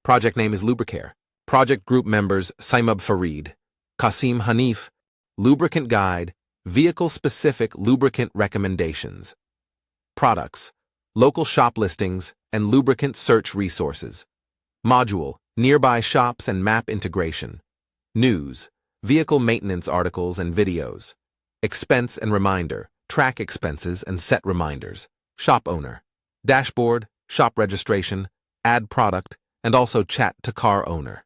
Project name is LubriCare. Project group members Saimab Farid, Qasim Hanif. Lubricant Guide, Vehicle-Specific Lubricant Recommendations. Products, Local Shop Listings, and Lubricant Search Resources. Module, Nearby Shops and Map Integration. News, Vehicle Maintenance Articles and Videos. Expense and Reminder, Track expenses and set reminders. Shop Owner. Dashboard, Shop Registration, Add Product, and also Chat to Car Owner.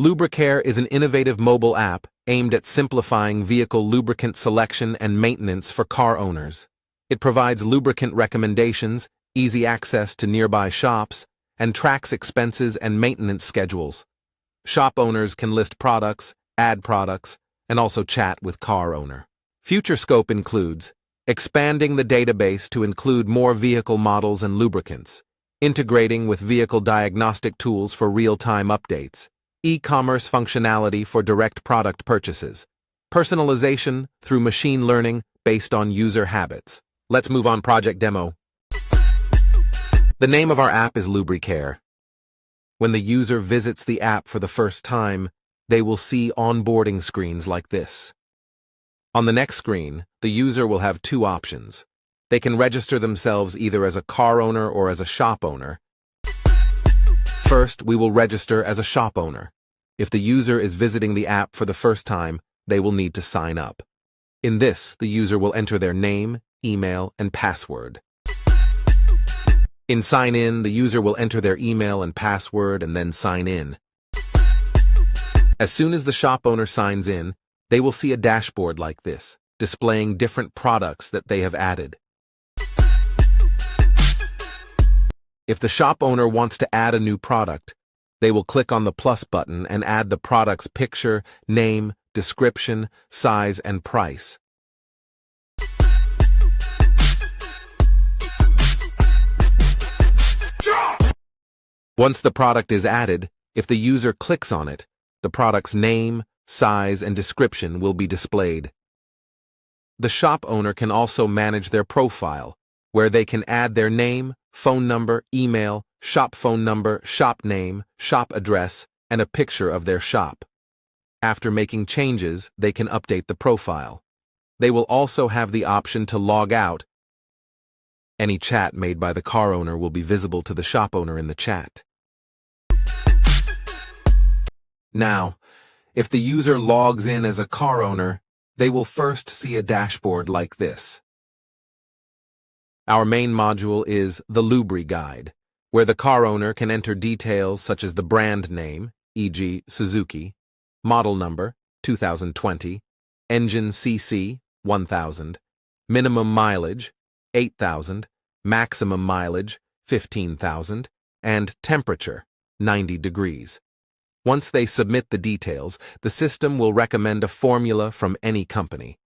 LubriCare is an innovative mobile app aimed at simplifying vehicle lubricant selection and maintenance for car owners. It provides lubricant recommendations, easy access to nearby shops, and tracks expenses and maintenance schedules. Shop owners can list products, add products, and also chat with car owner. Future scope includes expanding the database to include more vehicle models and lubricants, integrating with vehicle diagnostic tools for real-time updates, e-commerce functionality for direct product purchases, personalization through machine learning based on user habits. Let's move on project demo. The name of our app is LubriCare. When the user visits the app for the first time, they will see onboarding screens like this. On the next screen, the user will have two options. They can register themselves either as a car owner or as a shop owner. First, we will register as a shop owner. If the user is visiting the app for the first time, they will need to sign up. In this, the user will enter their name, email, and password. In Sign In, the user will enter their email and password and then sign in. As soon as the shop owner signs in, they will see a dashboard like this, displaying different products that they have added. If the shop owner wants to add a new product, they will click on the plus button and add the product's picture, name, description, size, and price. Once the product is added, if the user clicks on it, the product's name, size, and description will be displayed. The shop owner can also manage their profile, where they can add their name, phone number, email, shop phone number, shop name, shop address, and a picture of their shop. After making changes, they can update the profile. They will also have the option to log out. Any chat made by the car owner will be visible to the shop owner in the chat. Now, if the user logs in as a car owner, they will first see a dashboard like this. Our main module is the Lubri Guide, where the car owner can enter details such as the brand name, e.g. Suzuki, model number, 2020, engine cc, 1000, minimum mileage, 8,000, maximum mileage, 15,000, and temperature, 90 degrees. Once they submit the details, the system will recommend a formula from any company.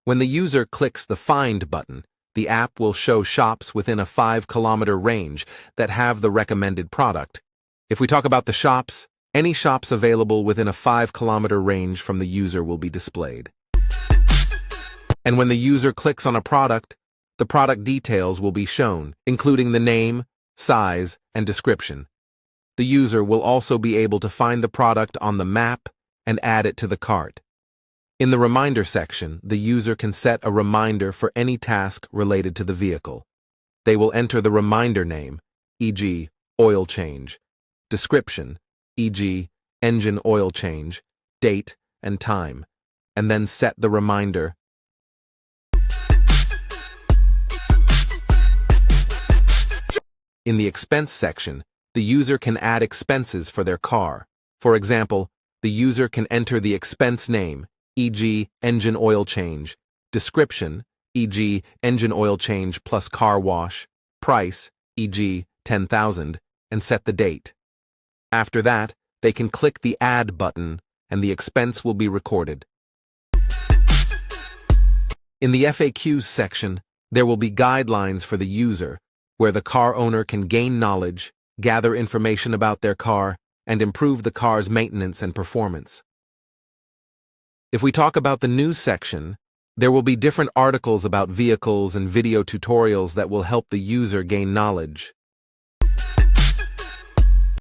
When the user clicks the Find button, the app will show shops within a 5-kilometer range that have the recommended product. If we talk about the shops, any shops available within a 5-kilometer range from the user will be displayed. And when the user clicks on a product, the product details will be shown, including the name, size, and description. The user will also be able to find the product on the map and add it to the cart. In the Reminder section, the user can set a reminder for any task related to the vehicle. They will enter the reminder name, e.g., oil change, description, e.g., engine oil change, date, and time, and then set the reminder. In the Expense section, the user can add expenses for their car. For example, the user can enter the expense name, e.g., engine oil change, description, e.g., engine oil change plus car wash, price, e.g., 10,000, and set the date. After that, they can click the Add button, and the expense will be recorded. In the FAQs section, there will be guidelines for the user, where the car owner can gain knowledge, gather information about their car, and improve the car's maintenance and performance. If we talk about the news section, there will be different articles about vehicles and video tutorials that will help the user gain knowledge.